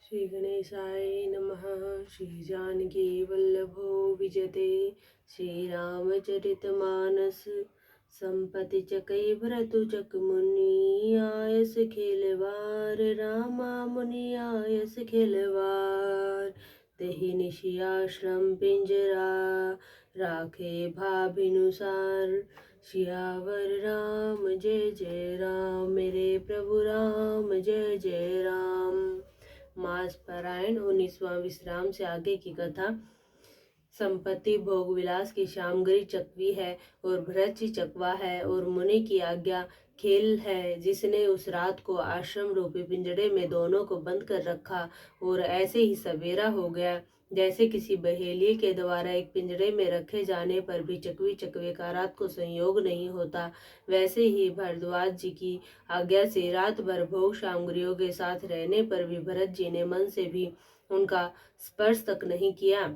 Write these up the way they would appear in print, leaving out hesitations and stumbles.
श्री गणेशाय नमः। श्री जानकी वल्लभो विजते श्रीरामचरितमानस। संपति चकै भरतु चक मुनि आयस खेलवार। रामा मुनि आयस खेलवार। तेहि निशि आश्रम पिंजरा राखे भाभिनुसार। सियावर राम जय जय राम। मेरे प्रभु राम जय जय राम। मास पारायण 19वां विश्राम से आगे की कथा। संपत्ति भोग विलास की श्यामगिरी चकवी है और भरत चकवा है और मुनि की आज्ञा खेल है, जिसने उस रात को आश्रम रूपी पिंजड़े में दोनों को बंद कर रखा। और ऐसे ही सवेरा हो गया। जैसे किसी बहेलिए के द्वारा एक पिंजड़े में रखे जाने पर भी चकवी चकवे का रात को संयोग नहीं होता, वैसे ही भरद्वाज जी की आज्ञा से रात भर भोग सामग्रियों के साथ रहने पर भी भरत जी ने मन से भी उनका स्पर्श तक नहीं किया।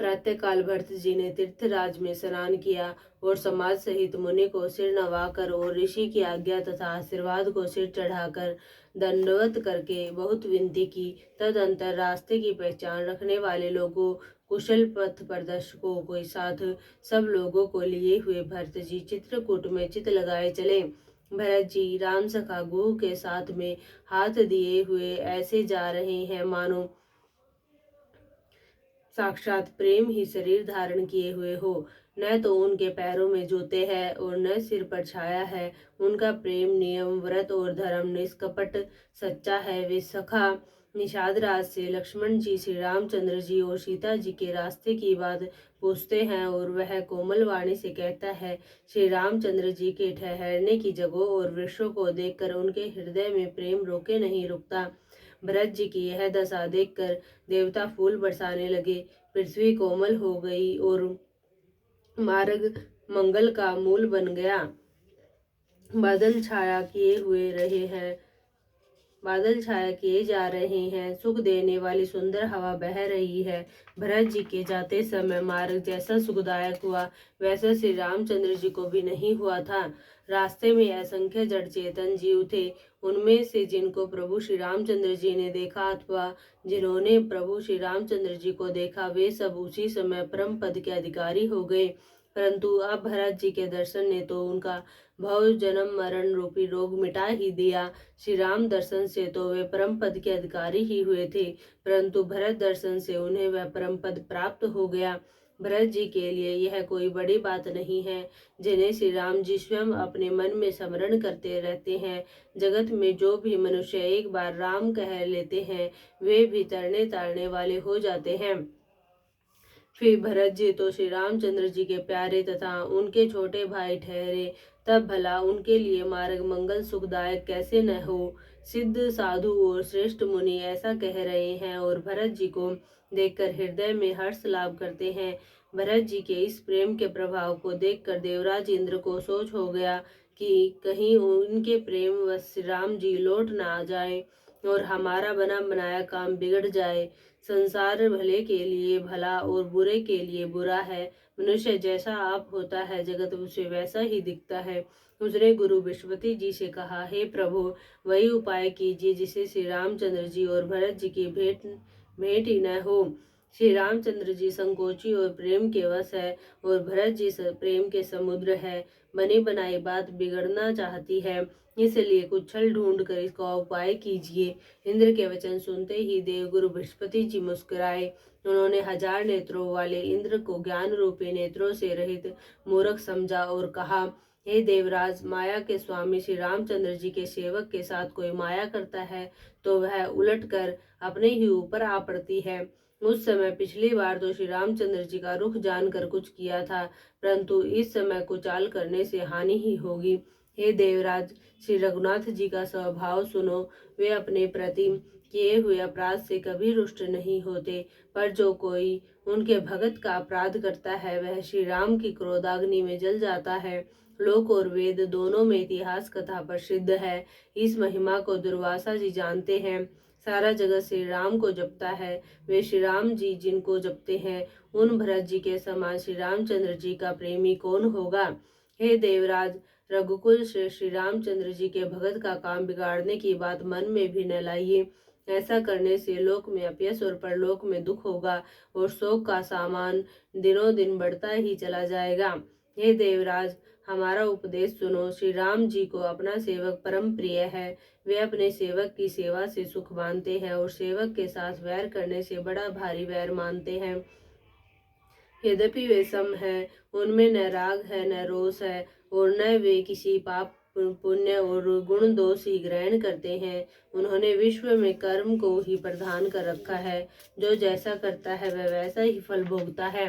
प्रातःकाल भरत जी ने तीर्थराज में स्नान किया और समाज सहित मुनि को सिर नवाकर और ऋषि की आज्ञा तथा आशीर्वाद को सिर चढ़ाकर दंडवत करके बहुत विनती की। तदंतर रास्ते की पहचान रखने वाले लोगों, कुशल पथ प्रदर्शकों के साथ सब लोगों को लिए हुए भरत जी चित्रकूट में चित लगाए चले। भरत जी राम सखा गुह के साथ में हाथ दिए हुए ऐसे जा रहे हैं मानो साक्षात प्रेम ही शरीर धारण किए हुए हो। न तो उनके पैरों में जूते हैं और न सिर पर छाया है। उनका प्रेम नियम व्रत और धर्म निष्कपट सच्चा है। वे सखा निषाद राज से लक्ष्मण जी, श्री रामचंद्र जी और सीता जी के रास्ते की बात पूछते हैं और वह कोमल वाणी से कहता है। श्री रामचंद्र जी के ठहरने की जगहों और वृक्षों को देखकर उनके हृदय में प्रेम रोके नहीं रुकता। भरत जी की यह दशा देखकर देवता फूल बरसाने लगे। पृथ्वी कोमल हो गई और मार्ग मंगल का मूल बन गया। बादल छाया किए जा रहे हैं। सुख देने वाली सुंदर हवा बह रही है। भरत जी के जाते समय मार्ग जैसा सुखदायक हुआ, वैसा श्री रामचंद्र जी को भी नहीं हुआ था। रास्ते में असंख्य जड़ चेतन जीव थे। उनमें से जिनको प्रभु श्री रामचंद्र जी ने देखा अथवा जिन्होंने प्रभु श्री रामचंद्र जी को देखा, वे सब उसी समय परम पद के अधिकारी हो गए। परंतु अब भरत जी के दर्शन ने तो उनका भव जन्म मरण रूपी रोग मिटा ही दिया। श्री राम दर्शन से तो वे परम पद के अधिकारी ही हुए थे, परंतु भरत दर्शन से उन्हें वह परम पद प्राप्त हो गया। भरत जी के लिए यह कोई बड़ी बात नहीं है, जिन्हें श्री राम जी स्वयं अपने मन में स्मरण करते रहते हैं। जगत में जो भी मनुष्य एक बार राम कह लेते हैं, वे भी तरने तारने वाले हो जाते हैं। फिर भरत जी तो श्री रामचंद्र जी के प्यारे तथा उनके छोटे भाई ठहरे, तब भला उनके लिए मार्ग मंगल सुखदायक कैसे न हो। सिद्ध साधु और श्रेष्ठ मुनि ऐसा कह रहे हैं और भरत जी को देखकर हृदय में हर्ष लाभ करते हैं। भरत जी के इस प्रेम के प्रभाव को देखकर देवराज इंद्र को सोच हो गया कि कहीं उनके प्रेम व श्री राम जी लौट न आ जाए और हमारा बना बनाया काम बिगड़ जाए। संसार भले के लिए भला और बुरे के लिए बुरा है। मनुष्य जैसा आप होता है, जगत उसे वैसा ही दिखता है। उसने गुरु बृहस्पति जी से कहा, हे प्रभु, वही उपाय कीजिए जिसे श्री रामचंद्र जी और भरत जी की भेंट ही न हो। श्री रामचंद्र जी संकोची और प्रेम के वश है और भरत जी प्रेम के समुद्र है। बनी बनाई बात बिगड़ना चाहती है, इसलिए कुछ छल ढूंढ कर इसका उपाय कीजिए। इंद्र के वचन सुनते ही देवगुरु बृहस्पति जी मुस्कुराए। उन्होंने हजार नेत्रों वाले इंद्र को ज्ञान रूपी नेत्रों से रहित मूर्ख समझा और कहा, हे देवराज, माया के स्वामी श्री रामचंद्र जी के सेवक के साथ कोई माया करता है तो वह उलट कर अपने ही ऊपर आ पड़ती है। उस समय पिछली बार तो श्री रामचंद्र जी का रुख जानकर कुछ किया था, परंतु इस समय कुचाल करने से हानि ही होगी। हे देवराज, श्री रघुनाथ जी का स्वभाव सुनो। वे अपने प्रति किए हुए अपराध से कभी रुष्ट नहीं होते, पर जो कोई उनके भगत का अपराध करता है, वह श्री राम की क्रोधाग्नि में जल जाता है। लोक और वेद दोनों में इतिहास कथा प्रसिद्ध है। इस महिमा को दुर्वासा जी जानते हैं। सारा जगत श्री राम को जपता है। वे श्री राम जी जिनको जपते हैं, उन भरत जी के समान श्री रामचंद्र जी का प्रेमी कौन होगा। हे देवराज, रघुकुल श्री रामचंद्र जी के भगत का काम बिगाड़ने की बात मन में भी न लाइए। ऐसा करने से लोक में अपयश और परलोक में दुख होगा और शोक का सामान दिनों दिन बढ़ता ही चला जाएगा। हे देवराज, हमारा उपदेश सुनो। श्री राम जी को अपना सेवक परम प्रिय है। वे अपने सेवक की सेवा से सुख मानते हैं और सेवक के साथ वैर करने से बड़ा भारी वैर मानते हैं। यद्यपि वे सम है, उनमें न राग है न रोष है और न वे किसी पाप पुण्य और गुण दोष ही ग्रहण करते हैं। उन्होंने विश्व में कर्म को ही प्रधान कर रखा है। जो जैसा करता है वह वैसा ही फल भोगता है।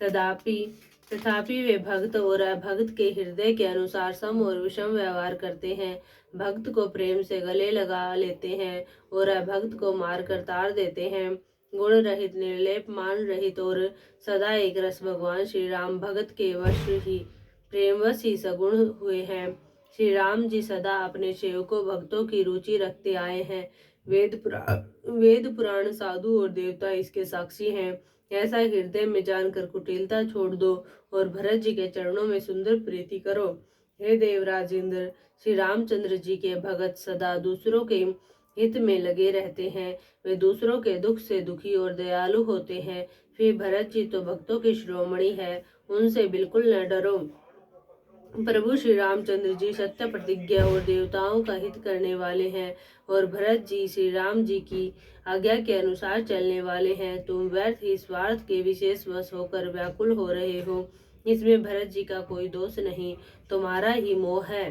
तथापि तथापि वे भक्त और अभक्त के हृदय के अनुसार सम और विषम व्यवहार करते हैं। भक्त को प्रेम से गले लगा लेते हैं और अभक्त को मारकर ताड़ देते हैं। गुण रहित, निर्लेप, मान रहित और सदा एक रस भगवान श्री राम भगत के वश ही प्रेमवश ही सगुण हुए हैं। श्री राम जी सदा अपने सेवकों भक्तों की रुचि रखते आए हैं। वेद पुराण साधु और देवता इसके साक्षी हैं। ऐसा हृदय में जानकर कुटिलता छोड़ दो और भरत जी के चरणों में सुंदर प्रीति करो। हे देवराजेंद्र, श्री रामचंद्र जी के भगत सदा दूसरों के हित में लगे रहते हैं। वे दूसरों के दुख से दुखी और दयालु होते हैं। फिर भरत जी तो भक्तों की शिरोमणि है, उनसे बिल्कुल न डरो। प्रभु श्री रामचंद्र जी सत्य प्रतिज्ञा और देवताओं का हित करने वाले हैं और भरत जी श्री राम जी की आज्ञा के अनुसार चलने वाले हैं। तुम व्यर्थ ही स्वार्थ के विशेष वश होकर व्याकुल हो रहे हो। इसमें भरत जी का कोई दोष नहीं, तुम्हारा ही मोह है।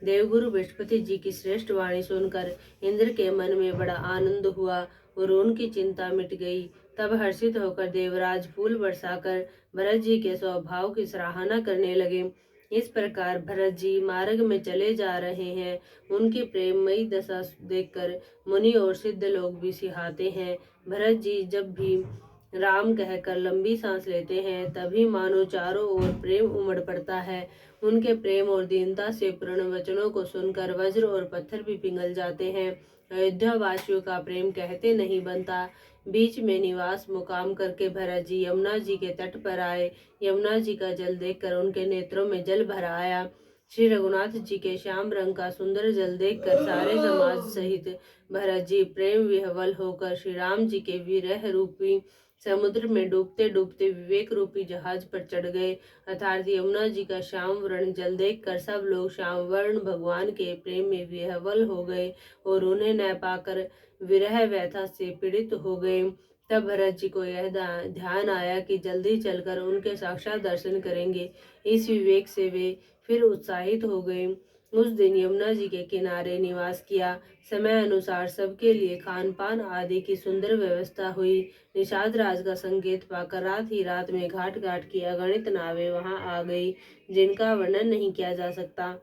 देवगुरु बृहस्पति जी की श्रेष्ठ वाणी सुनकर इंद्र के मन में बड़ा आनंद हुआ और उनकी चिंता मिट गई। तब हर्षित होकर देवराज फूल बरसाकर भरत जी के स्वभाव की सराहना करने लगे। इस प्रकार भरत जी मार्ग में चले जा रहे हैं। उनकी प्रेममयी दशा देखकर मुनि और सिद्ध लोग भी सिहाते हैं। भरत जी जब भी राम कहकर लंबी सांस लेते हैं तभी मानो चारों ओर प्रेम उमड़ पड़ता है। उनके प्रेम और दीनता से पूर्ण वचनों को सुनकर वज्र और पत्थर भी पिघल जाते हैं। अयोध्या वासियों का प्रेम कहते नहीं बनता। बीच में निवास मुकाम करके भरत जी यमुना जी के तट पर आए। यमुना जी का जल देखकर उनके नेत्रों में जल भर आया। श्री रघुनाथ जी के श्याम रंग का सुंदर जल देखकर सारे समाज सहित भरत जी प्रेम विह्वल होकर श्री राम जी के विरह रूपी समुद्र में डूबते डूबते विवेक रूपी जहाज पर चढ़ गए। अर्थात यमुना जी का श्याम वर्ण जल देखकर सब लोग श्याम वर्ण भगवान के प्रेम में विह्वल हो गए और उन्हें न पाकर विरह व्यथा से पीड़ित हो गए। तब भरत जी को यह ध्यान आया कि जल्दी चलकर उनके साक्षात दर्शन करेंगे। इस विवेक से वे फिर उत्साहित हो गए। उस दिन यमुना जी के किनारे निवास किया। समय अनुसार सबके लिए खान पान आदि की सुंदर व्यवस्था हुई। निषाद राज का संकेत पाकर रात ही रात में घाट घाट की अगणित नावें वहां आ गई, जिनका वर्णन नहीं किया जा सकता।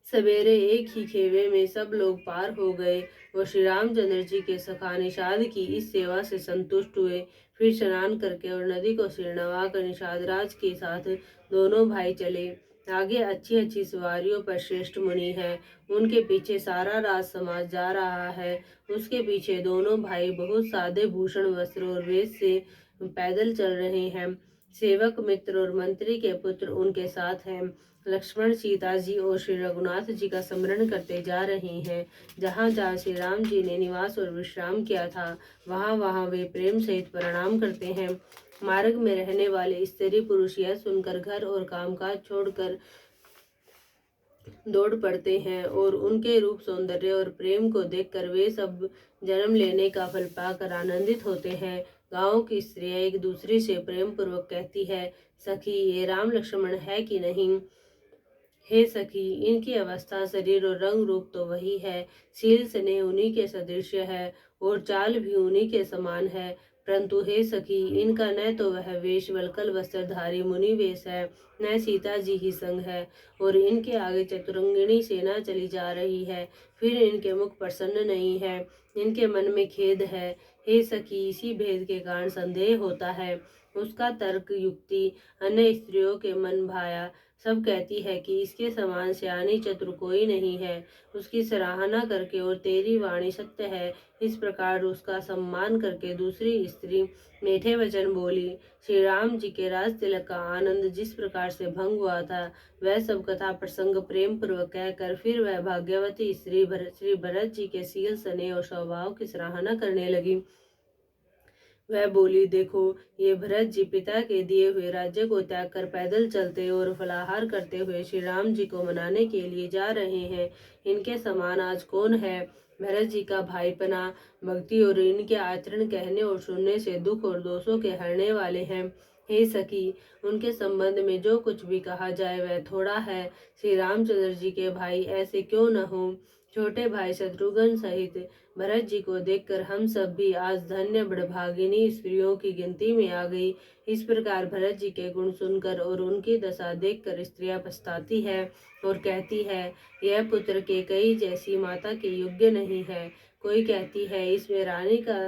सवेरे एक ही खेवे में सब लोग पार हो गए और श्री रामचंद्र जी के सखा निषाद की इस सेवा से संतुष्ट हुए। फिर स्नान करके और नदी को सिर नवाकर निषाद राज के साथ दोनों भाई चले। आगे अच्छी अच्छी सवारियों पर श्रेष्ठ मुनि है, उनके पीछे सारा राज समाज जा रहा है। उसके पीछे दोनों भाई बहुत सादे भूषण वस्त्र और वेश से पैदल चल रहे हैं। सेवक मित्र और मंत्री के पुत्र उनके साथ हैं। लक्ष्मण, सीता जी और श्री रघुनाथ जी का स्मरण करते जा रहे हैं। जहाँ जहाँ श्री राम जी ने निवास और विश्राम किया था वहाँ वहाँ वे प्रेम सहित प्रणाम करते हैं। मार्ग में रहने वाले स्त्री पुरुष यह सुनकर घर और कामकाज छोड़कर दौड़ पड़ते हैं और उनके रूप सौंदर्य और प्रेम को देखकर वे सब जन्म लेने का फल पाकर आनंदित होते हैं। गांव की स्त्रियां एक दूसरे से प्रेम पूर्वक कहती है, सखी ये राम लक्ष्मण है कि नहीं। हे सखी, इनकी अवस्था, शरीर और रंग रूप तो वही है। शील स्नेह उन्हीं के सदृश है और चाल भी उन्हीं के समान है। परंतु हे सखी, इनका न तो वह वेश वल्कल वस्त्रधारी मुनि वेश है, न सीता जी ही संग है और इनके आगे चतुरंगिणी सेना चली जा रही है। फिर इनके मुख प्रसन्न नहीं है, इनके मन में खेद है। हे सखी, इसी भेद के कारण संदेह होता है। उसका तर्क युक्ति अन्य स्त्रियों के मन भाया सब कहती है कि इसके समान सयानी चतुर कोई नहीं है। उसकी सराहना करके और तेरी वाणी सत्य है, इस प्रकार उसका सम्मान करके दूसरी स्त्री मीठे वचन बोली। श्री राम जी के राज तिलक का आनंद जिस प्रकार से भंग हुआ था, वह सब कथा प्रसंग प्रेम पूर्वक कहकर फिर वह भाग्यवती स्त्री श्री भरत जी के शील स्नेह और स्वभाव की सराहना करने लगी। वह बोली, देखो ये भरत जी पिता के दिए हुए राज्य को त्याग कर पैदल चलते और फलाहार करते हुए श्री राम जी को मनाने के लिए जा रहे हैं। इनके समान आज कौन है? भरत जी का भाईपना, भक्ति और इनके आचरण कहने और सुनने से दुख और दोषों के हरने वाले हैं। हे सखी, उनके संबंध में जो कुछ भी कहा जाए वह थोड़ा है। श्री रामचंद्र जी के भाई ऐसे क्यों न हो? छोटे भाई शत्रुघ्न सहित भरत जी को देखकर हम सब भी आज धन्य बड़भागिनी स्त्रियों की गिनती में आ गई। इस प्रकार भरत जी के गुण सुनकर और उनकी दशा देखकर स्त्रियां पछताती है और कहती है, यह पुत्र के कई जैसी माता के योग्य नहीं है। कोई कहती है, इसमें रानी का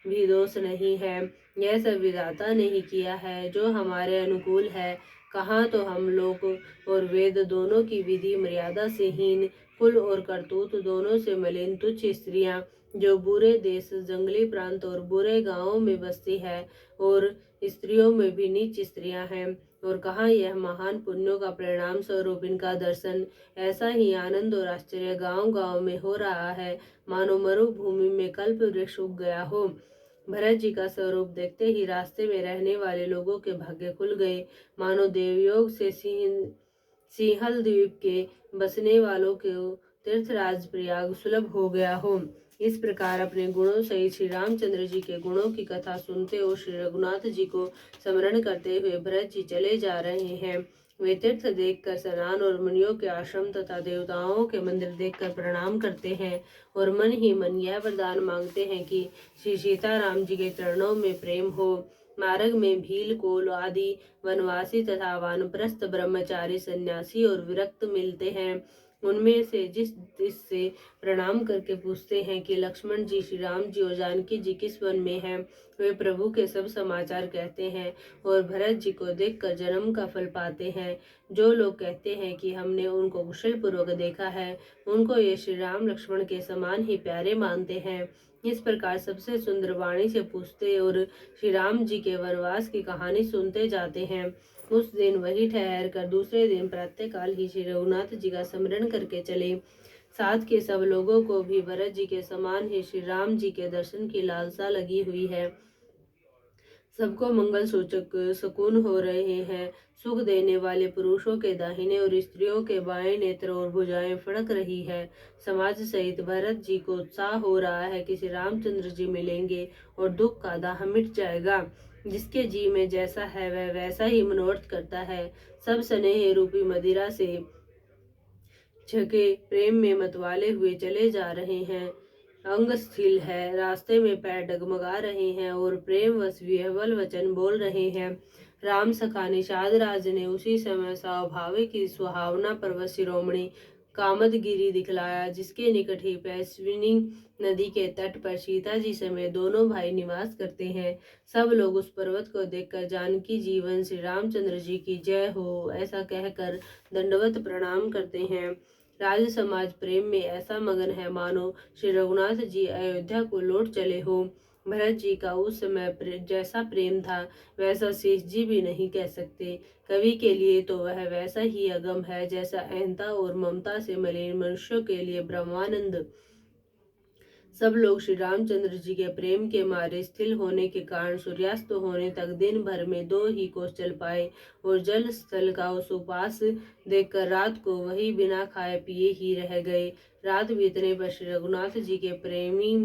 भी दोष नहीं है, यह सब विधाता ने ही किया है जो हमारे अनुकूल है। कहाँ तो हम लोग और वेद दोनों की विधि मर्यादा से हीन, कुल और करतूत दोनों से मलिन तुच्छ स्त्रियां, जो बुरे देश, जंगली प्रांत और बुरे गांवों में बसती है, और स्त्रियों में भी नीच स्त्रियां हैं। और कहाँ यह महान पुण्यों का परिणाम स्वरूप इनका दर्शन। ऐसा ही आनंद और आश्चर्य गांव गांव में हो रहा है, मानो मरुभूमि में कल्प वृक्ष उग गया हो। भरत जी का स्वरूप देखते ही रास्ते में रहने वाले लोगों के भाग्य खुल गए, मानो देवयोग से सिंहल द्वीप के बसने वालों के तीर्थराज प्रयाग सुलभ हो गया हो। इस प्रकार अपने गुणों सहित श्री रामचंद्र जी के गुणों की कथा सुनते और श्री रघुनाथ जी को स्मरण करते हुए भरत जी चले जा रहे हैं। वे तीर्थ देखकर स्नान और मुनियों के आश्रम तथा देवताओं के मंदिर देखकर प्रणाम करते हैं और मन ही मन यह वरदान मांगते हैं कि श्री सीताराम जी के चरणों में प्रेम हो। मार्ग में भील, कोल आदि वनवासी तथा वानप्रस्थ ब्रह्मचारी, सन्यासी और विरक्त मिलते हैं। उनमें से जिससे प्रणाम करके पूछते हैं कि लक्ष्मण जी, श्री राम जी और जानकी जी किस वन में हैं। वे प्रभु के सब समाचार कहते हैं और भरत जी को देखकर जन्म का फल पाते हैं। जो लोग कहते हैं कि हमने उनको कुशल पूर्वक देखा है, उनको ये श्री राम लक्ष्मण के समान ही प्यारे मानते हैं। इस प्रकार सबसे सुंदर वाणी से पूछते और श्री राम जी के वनवास की कहानी सुनते जाते हैं। उस दिन वही ठहर कर दूसरे दिन प्रातःकाल ही श्री रघुनाथ जी का स्मरण करके चले। साथ के सब लोगों को भी भरत जी के समान ही श्री राम जी के दर्शन की लालसा लगी हुई है। सबको मंगल सूचक शकुन हो रहे हैं। सुख देने वाले पुरुषों के दाहिने और स्त्रियों के बाएं नेत्र और भुजाएं फड़क रही है। समाज सहित भरत जी को उत्साह हो रहा है कि श्री रामचंद्र जी मिलेंगे और दुख का दाह मिट जाएगा। जिसके जी में जैसा है वह वैसा ही मनोरथ करता है। सब स्नेह रूपी मदिरा से छके प्रेम में मतवाले हुए चले जा रहे हैं। अंग स्थिल है, रास्ते में पैर डगमगा रहे हैं और प्रेमवश विह्वल वचन बोल रहे हैं। राम सखा निषाद राज ने उसी समय स्वाभाविक की सुहावना पर्वत शिरोमणि कामदगिरी दिखलाया, जिसके निकट ही पैस्विनी नदी के तट पर सीता जी समेत दोनों भाई निवास करते हैं। सब लोग उस पर्वत को देखकर जानकी जीवन श्री रामचंद्र जी की जय हो ऐसा कहकर दंडवत प्रणाम करते हैं। राज समाज प्रेम में ऐसा मगन है मानो श्री रघुनाथ जी अयोध्या को लौट चले हो। भरत जी का उस समय जैसा प्रेम था वैसा शेष जी भी नहीं कह सकते। कवि के लिए तो वह वैसा ही अगम है जैसा अहंता और ममता से मलिन मनुष्यों के लिए ब्रह्मानंद। सब लोग श्री रामचंद्र जी के प्रेम के मारे स्थिर होने के कारण सूर्यास्त होने तक दिन भर में 2 ही कोस चल पाए और जल स्थल का सुपास देखकर रात को वही बिना खाए पिए ही रह गए। रात बीतने पर श्री रघुनाथ जी के प्रेमी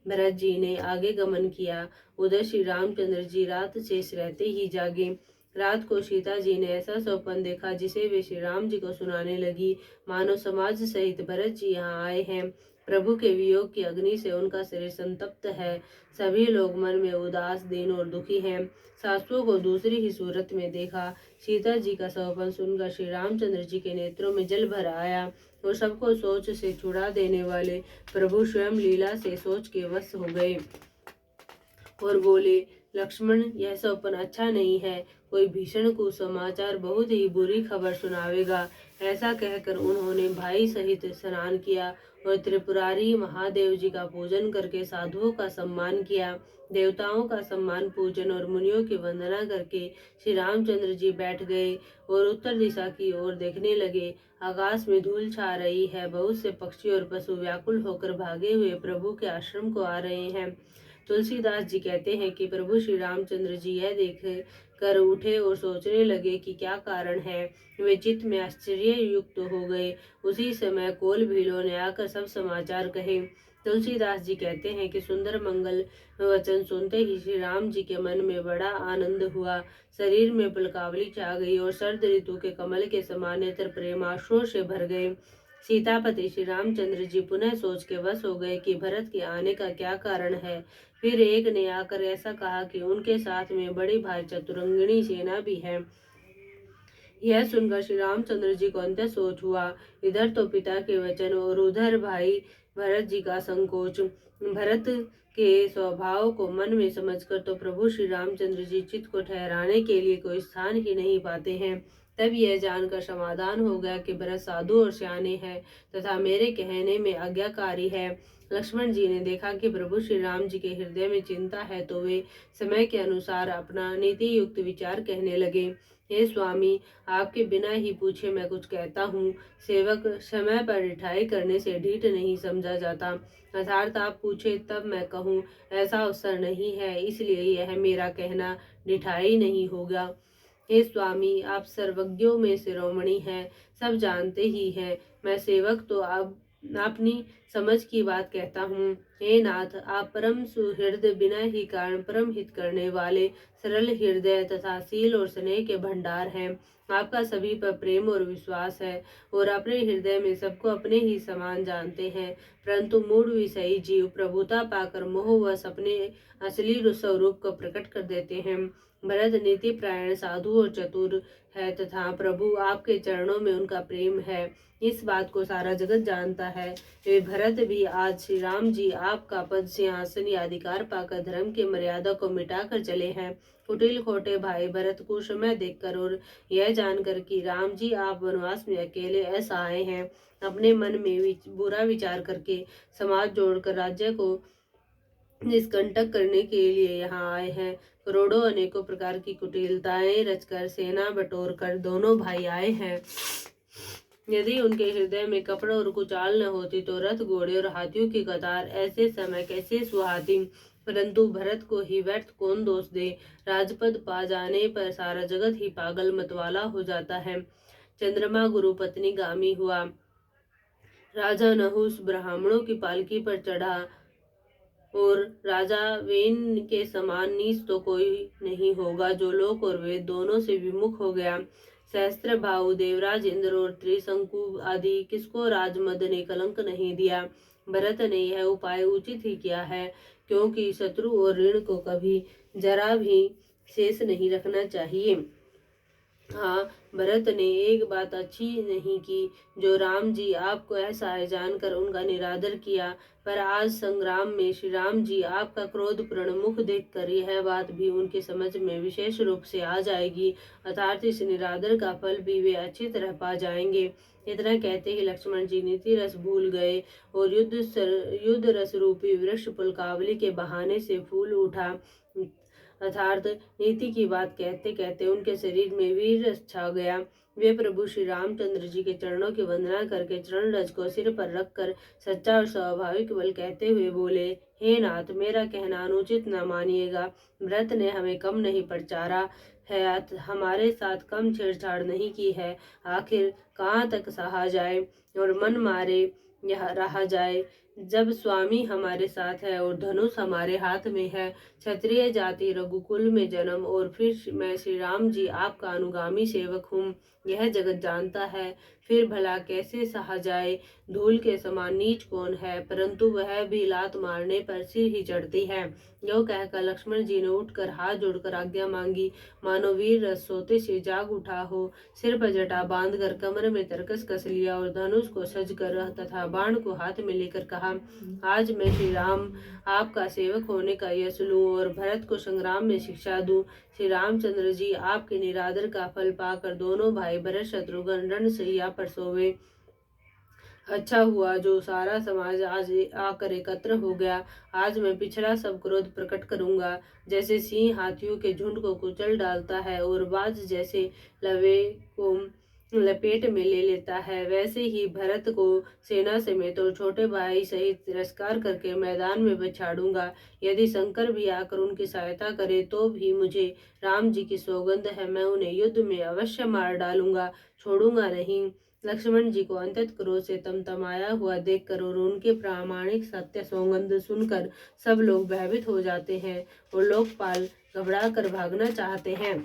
भरत जी ने आगे गमन किया। उधर श्री रामचंद्र जी रात शेष रहते ही जागे। रात को सीता जी ने ऐसा स्वप्न देखा जिसे वे श्री राम जी को सुनाने लगी। मानो समाज सहित भरत जी यहाँ आए हैं। प्रभु के वियोग की अग्नि से उनका शरीर संतप्त है। सभी लोग मन में उदास, दीन और दुखी हैं। सासुओं को दूसरी ही सूरत में देखा। सीता जी का स्वप्न सुनकर श्री रामचंद्र जी के नेत्रों में जल भर आया और सबको सोच से छुड़ा देने वाले प्रभु स्वयं लीला से सोच के वश हो गए और बोले, लक्ष्मण, यह स्वप्न अच्छा नहीं है, कोई भीषण कुसमाचार, बहुत ही बुरी खबर सुनावेगा। ऐसा कहकर उन्होंने भाई सहित स्नान किया और त्रिपुरारी महादेव जी का पूजन करके साधुओं का सम्मान किया। देवताओं का सम्मान पूजन और मुनियों की वंदना करके श्री रामचंद्र जी बैठ गए और उत्तर दिशा की ओर देखने लगे। आकाश में धूल छा रही है, बहुत से पक्षी और पशु व्याकुल होकर भागे हुए प्रभु के आश्रम को आ रहे हैं। तुलसीदास जी कहते हैं कि प्रभु श्री रामचंद्र जी यह देख कर उठे और सोचने लगे कि क्या कारण है। वे चित्त में आश्चर्य युक्त हो गए। उसी समय कोल भीलों ने आकर सब समाचार कहे। तुलसीदास जी कहते हैं कि सुंदर मंगल वचन सुनते ही श्री राम जी के मन में बड़ा आनंद हुआ। शरीर में पुलकावली छा गई और शरद ऋतु के कमल के समान नेत्र प्रेमाश्रुओं से भर गए। सीतापति श्री रामचंद्र जी पुनः सोच के वश हो गए कि भरत के आने का क्या कारण है। फिर एक ने आकर ऐसा कहा कि उनके साथ में बड़ी भारी चतुरंगिणी सेना भी है। यह सुनकर श्री रामचंद्र जी को अंत्य सोच हुआ। इधर तो पिता के वचन और उधर भाई भरत जी का संकोच। भरत के स्वभाव को मन में समझकर तो प्रभु श्री रामचंद्र जी चित्त को ठहराने के लिए कोई स्थान ही नहीं पाते हैं। तब यह जानकर समाधान हो गया कि भरत साधु और सियाने हैं तथा मेरे कहने में आज्ञाकारी है। लक्ष्मण जी ने देखा कि प्रभु श्री राम जी के हृदय में चिंता है, तो वे समय के अनुसार अपना नीति युक्त विचार कहने लगे। हे स्वामी, आपके बिना ही पूछे मैं कुछ कहता हूँ। सेवक समय पर रिठाई करने से ढीठ नहीं समझा जाता, अर्थात आप पूछे तब मैं कहूँ, ऐसा अवसर नहीं है, इसलिए यह मेरा कहना ढिठाई नहीं होगा। हे स्वामी, आप सर्वज्ञों में शिरोमणि हैं, सब जानते ही हैं। मैं सेवक तो अब अपनी समझ की बात कहता हूँ। हे नाथ, आप परम सुहृद, बिना ही कारण परम हित करने वाले, सरल हृदय तथा शील और स्नेह के भंडार हैं। आपका सभी पर प्रेम और विश्वास है और अपने हृदय में सबको अपने ही समान जानते हैं, परंतु मूढ़ विषयी जीव प्रभुता पाकर मोहवश अपने असली स्वरूप को प्रकट कर देते हैं। भरत नीति प्रायण, साधु और चतुर है तथा प्रभु आपके चरणों में उनका प्रेम है, इस बात को सारा जगत जानता है। वे भरत भी आज श्री राम जी आपका पद, सिंहासन या अधिकार पाकर धर्म की मर्यादा को मिटाकर चले हैं। कुटिल खोटे भाई भरत को समय देखकर और यह जानकर कि राम जी आप वनवास में अकेले असहाय हैं, अपने मन में बुरा विचार करके समाज जोड़कर राज्य को निष्कंटक करने के लिए यहाँ आए हैं। करोड़ों अनेकों प्रकार की कुटिलताएं रचकर सेना बटोर कर दोनों भाई आए हैं। यदि उनके हृदय में कपड़ और कुचाल न होती तो रथ, घोड़े और हाथियों की कतार ऐसे समय कैसे सुहाती। परंतु भरत को ही व्यर्थ कौन दोष दे। राजपद पा जाने पर सारा जगत ही पागल मतवाला हो जाता है। चंद्रमा गुरु पत्नी गामी हुआ। राजा नहुस ब्राह्मणों की पालकी पर चढ़ा और राजा वेन के समान नीच तो कोई नहीं होगा जो लोक और वेद दोनों से विमुख हो गया। सहस्त्र भाव देवराज इंद्र और त्रिशंकु आदि किसको राजमद ने कलंक नहीं दिया। भरत ने यह उपाय उचित ही किया है, क्योंकि शत्रु और ऋण को कभी जरा भी शेष नहीं रखना चाहिए। हाँ, भरत ने एक बात अच्छी नहीं की, जो राम जी आपको ऐसा है जानकर उनका निरादर किया। पर आज संग्राम में श्री राम जी आपका क्रोधपूर्ण मुख देखकर यह बात भी उनकी समझ में विशेष रूप से आ जाएगी, अर्थात इस निरादर का फल भी वे अच्छी तरह पा जाएंगे। इतना कहते ही लक्ष्मण जी नीति रस भूल गए और युद्ध रस रूपी वृक्ष पुलकावली के बहाने से फूल उठा, अर्थात नीति की बात कहते कहते उनके शरीर में वीर रस छा गया। वे प्रभु श्री रामचंद्र जी के चरणों की वंदना करके चरण रज को सिर पर रखकर सच्चा और स्वाभाविक बल कहते हुए बोले, हे नाथ, मेरा कहना अनुचित न मानिएगा। व्रत ने हमें कम नहीं प्रचारा है, हमारे साथ कम छेड़छाड़ नहीं की है। आखिर कहाँ तक सहा जाए और मन मारे यह रहा जाए, जब स्वामी हमारे साथ है और धनुष हमारे हाथ में है। क्षत्रिय जाति, रघुकुल में जन्म और फिर मैं श्री राम जी आपका अनुगामी सेवक हूँ, यह जगत जानता है। फिर भला कैसे सहा जाए। धूल के समान नीच कौन है, परंतु वह भी लात मारने पर सिर ही चढ़ती है। यो कहकर लक्ष्मण जी ने उठकर हाथ जोड़कर आज्ञा मांगी। मानो वीर रस सोते से जाग उठा हो। सिर पर जटा बांधकर कमर में तरकस कस लिया और धनुष को सज कर तथा बाण को हाथ में लेकर कहा, आज मैं श्री राम आपका सेवक होने का यश लूं और भरत को संग्राम में शिक्षा दूं। श्री रामचंद्र जी आपके निरादर का फल पाकर दोनों भाई भरत शत्रुघ्न रणशैया पर सोवे। अच्छा हुआ जो सारा समाज आज आकर एकत्र हो गया। आज मैं पिछला सब क्रोध प्रकट करूंगा। जैसे सिंह हाथियों के झुंड को कुचल डालता है और बाज जैसे लवे को लपेट में ले लेता है, वैसे ही भरत को सेना समेत और छोटे भाई सहित तिरस्कार करके मैदान में बिछाड़ूंगा। यदि शंकर भी आकर उनकी सहायता करे तो भी मुझे राम जी की सौगंध है, मैं उन्हें युद्ध में अवश्य मार डालूंगा, छोड़ूंगा नहीं। लक्ष्मण जी को अंतत क्रोध से तमतमाया हुआ देखकर और उनके प्रामाणिक सत्य सौगंध सुनकर सब लोग भयभीत हो जाते हैं और लोकपाल घबरा कर भागना चाहते हैं।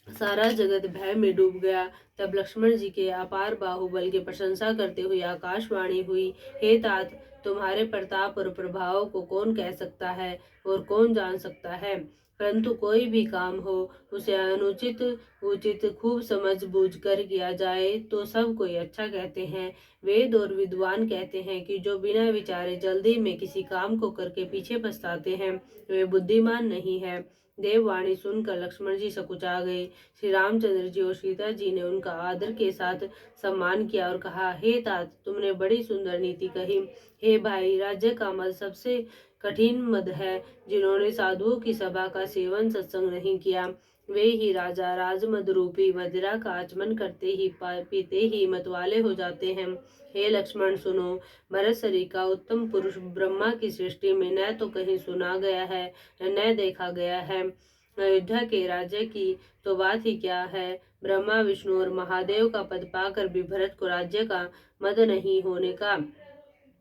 सारा जगत भय में डूब गया। तब लक्ष्मण जी के अपार बाहुबल की प्रशंसा करते हुए आकाशवाणी हुई, हे तात, तुम्हारे प्रताप और प्रभाव को कौन कह सकता है और कौन जान सकता है। परंतु कोई भी काम हो उसे अनुचित उचित खूब समझ बूझ कर किया जाए तो सब कोई अच्छा कहते हैं। वेद और विद्वान कहते हैं कि जो बिना विचारे जल्दी में किसी काम को करके पीछे पछताते हैं वे बुद्धिमान नहीं है। देववाणी सुनकर लक्ष्मण जी सकुचा गए। श्री रामचंद्र जी और सीता जी ने उनका आदर के साथ सम्मान किया और कहा, हे तात, तुमने बड़ी सुंदर नीति कही। हे भाई, राज्य का मद सबसे कठिन मद है। जिन्होंने साधुओं की सभा का सेवन सत्संग नहीं किया वे ही राजा राजमद रूपी मदिरा का आचमन करते ही पीते ही मतवाले हो जाते हैं। हे लक्ष्मण सुनो, भरतसरी का उत्तम पुरुष ब्रह्मा की सृष्टि में न तो कहीं सुना गया है न देखा गया है। अयोध्या के राज्य की तो बात ही क्या है। ब्रह्मा विष्णु और महादेव का पद पाकर भी भरत को राज्य का मद नहीं होने का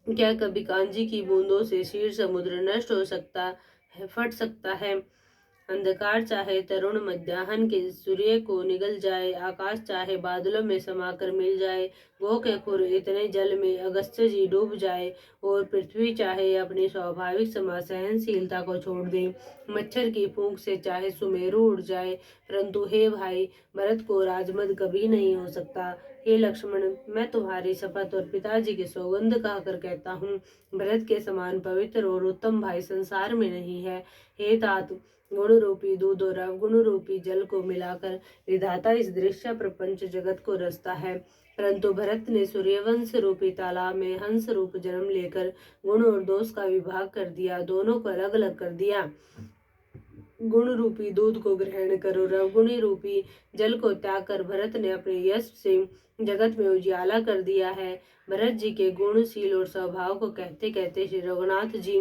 क्या कभी कांजी की बूंदों से क्षीर समुद्र नष्ट हो सकता है, फट सकता है। अंधकार चाहे तरुण मध्याह्न के सूर्य को निगल जाए, आकाश चाहे बादलों में समाकर मिल जाए, गो के खुर इतने जल में अगस्त्य जी डूब जाए और पृथ्वी चाहे अपनी स्वाभाविक समा सहनशीलता को छोड़ दे, मच्छर की फूंक से चाहे सुमेरु उड़ जाए, परंतु हे भाई, भरत को राजमद कभी नहीं हो सकता। हे लक्ष्मण, मैं तुम्हारी शपथ और पिताजी के सौगंध कहकर कहता हूँ, भरत के समान पवित्र और उत्तम भाई संसार में नहीं है। हे तात, गुण रूपी दूध और अवगुण रूपी जल को मिलाकर विधाता इस दृश्य प्रपंच जगत को रचता है, परंतु भरत ने सूर्यवंश रूपी तालाब में हंस रूप जन्म लेकर गुण और दोष का विभाग कर दिया, दोनों को अलग अलग कर दिया। गुण रूपी दूध को ग्रहण कर और अवगुणी रूपी जल को त्याग कर भरत ने अपने यश से जगत में उजियाला कर दिया है। भरत जी के गुणशील और स्वभाव को कहते कहते श्री रघुनाथ जी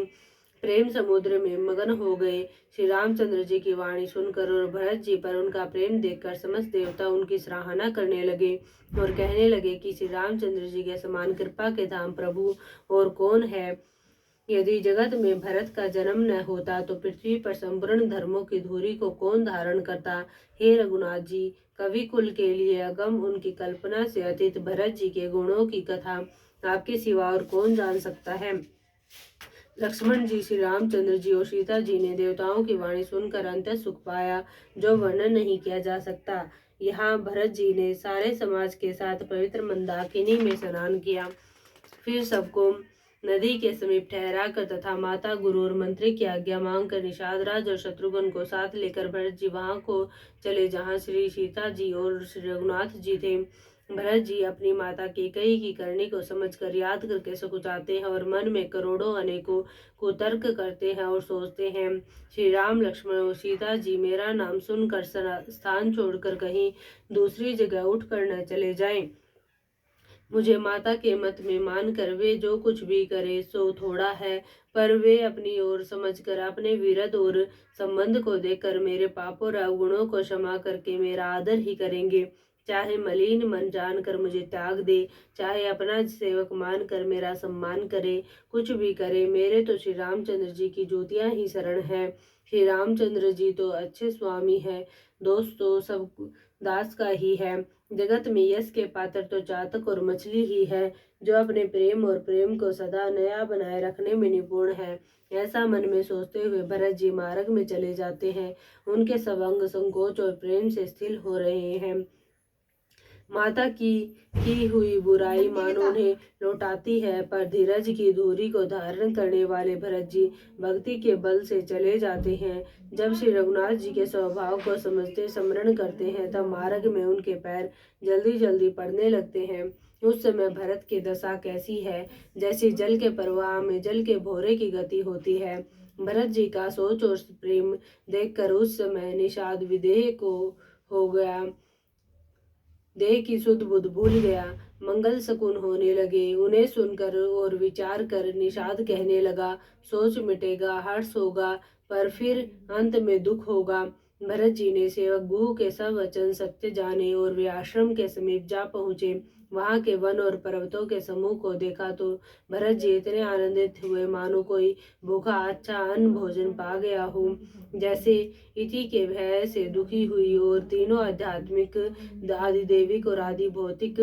प्रेम समुद्र में मगन हो गए। श्री रामचंद्र जी की वाणी सुनकर और भरत जी पर उनका प्रेम देखकर समस्त देवता उनकी सराहना करने लगे और कहने लगे कि श्री रामचंद्र जी के समान कृपा के धाम प्रभु और कौन है। यदि जगत में भरत का जन्म न होता तो पृथ्वी पर संपूर्ण धर्मों की धूरी को कौन धारण करता। हे रघुनाथ जी, कवि कुल के लिए अगम उनकी कल्पना से अतीत भरत जी के गुणों की कथा आपके सिवा और कौन जान सकता है। लक्ष्मण जी, श्री रामचंद्र जी और सीता जी ने देवताओं की वाणी सुनकर अंत सुख पाया जो वर्णन नहीं किया जा सकता। यहाँ भरत जी ने सारे समाज के साथ पवित्र मंदाकिनी में स्नान किया, फिर सबको नदी के समीप ठहरा कर तथा माता गुरु और मंत्री की आज्ञा मांग कर निषाद राज और शत्रुघ्न को साथ लेकर भरत जी वहां को चले जहाँ श्री सीता जी और श्री रघुनाथ जी थे। भरत जी अपनी माता केकई की करनी को समझकर याद करके सकुचाते हैं और मन में करोड़ों अनेकों कुतर्क करते हैं और सोचते हैं, श्री राम लक्ष्मण और सीता जी मेरा नाम सुनकर स्थान छोड़कर कहीं दूसरी जगह उठ कर न चले जाएं। मुझे माता के मत में मानकर वे जो कुछ भी करे सो थोड़ा है, पर वे अपनी ओर समझकर अपने विरध और संबंध को देखकर मेरे पापों और अवगुणों को क्षमा करके मेरा आदर ही करेंगे। चाहे मलिन मन जानकर मुझे त्याग दे, चाहे अपना सेवक मानकर मेरा सम्मान करे, कुछ भी करे, मेरे तो श्री रामचंद्र जी की ज्योतियां ही शरण है। श्री रामचंद्र जी तो अच्छे स्वामी है। दास का ही है। जगत में यश के पात्र तो चातक और मछली ही है, जो अपने प्रेम और प्रेम को सदा नया बनाए रखने में निपुण है। ऐसा मन में सोचते हुए भरत जी मार्ग में चले जाते हैं। उनके सब अंग संकोच और प्रेम से स्थिर हो रहे हैं। माता की हुई बुराई मानो उन्हें लौटाती है, पर धीरज की धुरी को धारण करने वाले भरत जी भक्ति के बल से चले जाते हैं। जब श्री रघुनाथ जी के स्वभाव को समझते स्मरण करते हैं, तब मार्ग में उनके पैर जल्दी जल्दी पड़ने लगते हैं। उस समय भरत की दशा कैसी है, जैसे जल के प्रवाह में जल के भौरे की गति होती है। भरत जी का सोच और प्रेम देखकर उस समय निषाद विदेह को हो गया, देह की सुध बुध भूल गया। मंगल शकुन होने लगे। उन्हें सुनकर और विचार कर निषाद कहने लगा, सोच मिटेगा, हर्ष होगा, पर फिर अंत में दुख होगा। भरत जी ने सेवक गुह के सब वचन सत्य जाने और वे आश्रम के समीप जा पहुंचे। वहां के वन और पर्वतों के समूह को देखा तो भरत जी इतने आनंदित हुए मानो कोई भूखा अच्छा अन्न भोजन पा गया हो। जैसे इति के भय से दुखी हुई और तीनों आध्यात्मिक, आदि देविक और आदि भौतिक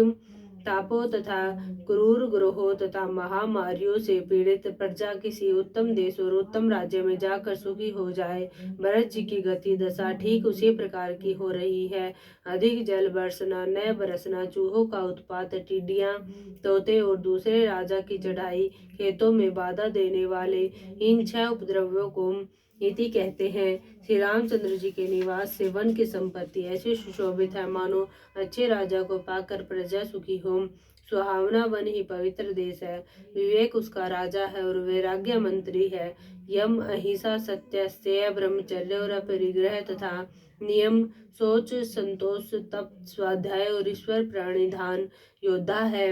तापों तथा क्रूर ग्रहों तथा महामारियों से पीड़ित प्रजा किसी उत्तम देश और उत्तम राज्य में जाकर सुखी हो जाए। भरत जी की गति दशा ठीक उसी प्रकार की हो रही है। अधिक जल बरसना, न बरसना, चूहों का उत्पात, टिड्डियां, तोते और दूसरे राजा की चढ़ाई, खेतों में बाधा देने वाले, इन 6 उपद्रव्यों को इति कहते हैं। श्री रामचंद्र जी के निवास से वन की संपत्ति ऐसी सुशोभित है मानो अच्छे राजा को पाकर प्रजा सुखी हो। सुहावना वन ही पवित्र देश है। विवेक उसका राजा है और वैराग्य मंत्री है। यम, अहिंसा, सत्य, स्तेय, ब्रह्मचर्य और अपरिग्रह तथा नियम, सोच, संतोष, तप, स्वाध्याय और ईश्वर प्राणिधान योद्धा है।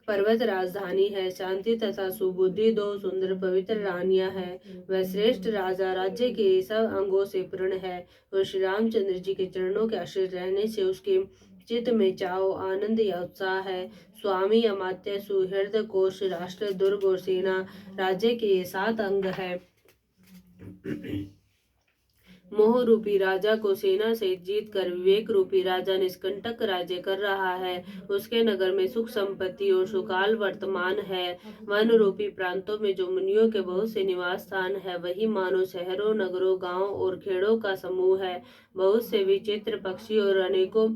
पर्वत राजधानी है। शांति तथा सुबुद्धि 2 सुंदर पवित्र रानियां हैं। वह श्रेष्ठ राजा राज्य के सब अंगों से पूर्ण है और श्री रामचंद्र जी के चरणों के आश्रित रहने से उसके चित्त में चाव, आनंद या उत्साह है। स्वामी, अमात्य, सुहृद, कोश, राष्ट्र, दुर्ग और सेना राज्य के ये 7 अंग है। मोह रूपी राजा को सेना से जीत कर विवेक रूपी राजा निष्कंटक राज्य कर रहा है। उसके नगर में सुख संपत्ति और सुकाल वर्तमान है। वन रूपी प्रांतों में जो मुनियों के बहुत से निवास स्थान है, वही मानो शहरों, नगरों, गांवों और खेड़ों का समूह है। बहुत से विचित्र पक्षी और अनेकों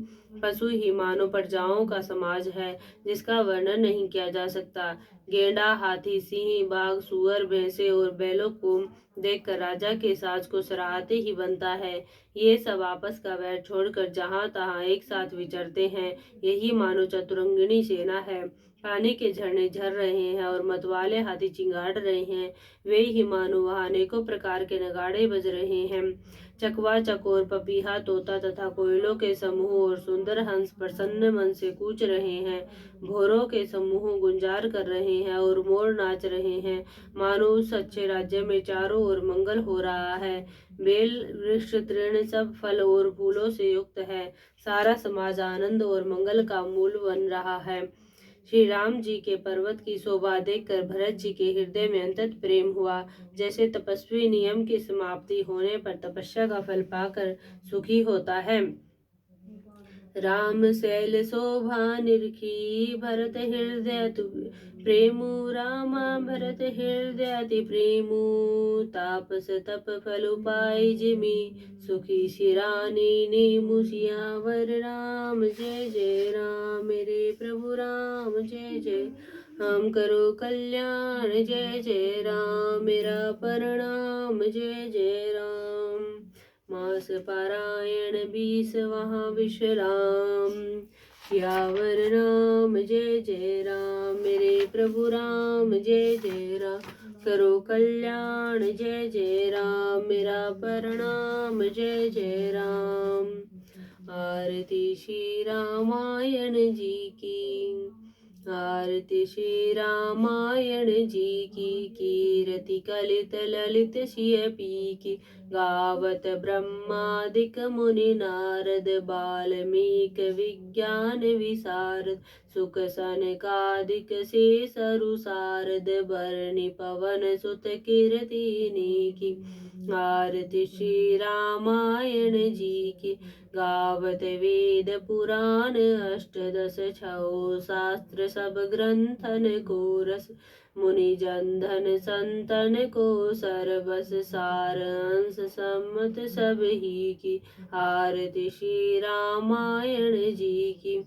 पशु ही मानो प्रजाओं का समाज है, जिसका वर्णन नहीं किया जा सकता। गेंडा, हाथी, सिंह, बाघ, सुअर, भैंसे और बैलों को देखकर राजा के साज को सराहते ही बनता है। ये सब आपस का वैर छोड़कर जहाँ तहाँ एक साथ विचरते हैं। यही मानो चतुरंगिणी सेना है। पानी के झरने झर रहे हैं और मतवाले हाथी चिंगाड़ रहे हैं। वे ही मानो वहाँ अनेकों प्रकार के नगाड़े बज रहे हैं। चकवा, चकोर, पपीहा, तोता तथा कोयलों के समूह और सुंदर हंस प्रसन्न मन से कूच रहे हैं। भोरों के समूह गुंजार कर रहे हैं और मोर नाच रहे हैं। मानो उस अच्छे राज्य में चारों ओर मंगल हो रहा है। बेल, वृक्ष, तृण सब फल और फूलों से युक्त है। सारा समाज आनंद और मंगल का मूल बन रहा है। श्री राम जी के पर्वत की शोभा देखकर भरत जी के हृदय में अंतत प्रेम हुआ। जैसे तपस्वी नियम की समाप्ति होने पर तपस्या का फल पाकर सुखी होता है। राम शैल शोभा निरखी भरत हृदय प्रेमु, रामा भरत हृदय अति प्रेमु, तापस तप फल पाई जिमि, सुखी शिरानी नेमु सियावर राम। जय जय राम मेरे प्रभु राम, जय जय हम करो कल्याण। जय जय राम मेरा प्रणाम, जय जय राम। मास पारायण 20 वहाँ विश्राम, सियावर राम। जय जय राम मेरे प्रभु राम, जय जय राम करो कल्याण। जय जय राम मेरा प्रणाम, जय जय राम। आरती श्री रामायण जी की, आरती श्री रामायण जी की। कीरति कलित ललित सिय पी की, गावत ब्रह्मादिक मुनि नारद, बाल्मीक विज्ञान विशारद, सुख सनकादिक से सरु सारद भरणी पवन सुत कीर्तिनी की। आरती श्री रामायण जी की। गावत वेद पुराण अष्टदश छौ शास्त्र सब ग्रंथन को रस। मुनि जनधन संतन को सर्वस सार अंश सम्मत सब ही की। आरती श्री रामायण जी की।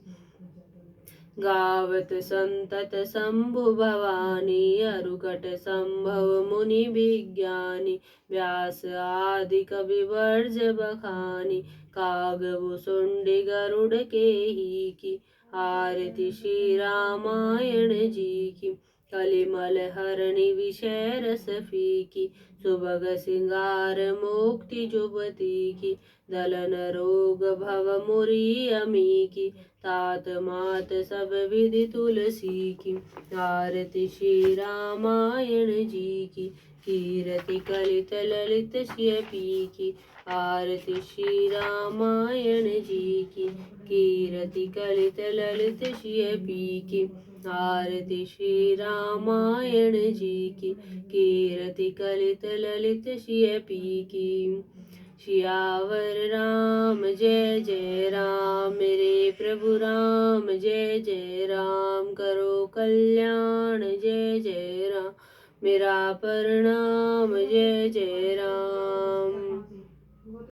गावत संतत शंभु भवानी अरुकट संभव मुनि विज्ञानी। व्यास आदि कवि वर्ज बखानी। कागभु सुंडी गरुड़ के ही की। आरती श्री रामायण जी की। कलिमल हरणी विषय रस फीकी। सुभग सिंगार मुक्ति जुबती की। दलन रोग भव मुरी अमी की। तात मात सब विधि तुलसी की। आरती श्री रामायण जी की। कीरति कलित ललित सिय पी की। आरती श्री रामायण जी की। कीरति कलित ललित सिय पी की। आरती श्री रामायण जी की। कीरति कलित ललित सिय पी की। सियावर राम जय जय राम मेरे प्रभु राम जय जय राम करो कल्याण जय जय राम मेरा प्रणाम जय जय राम।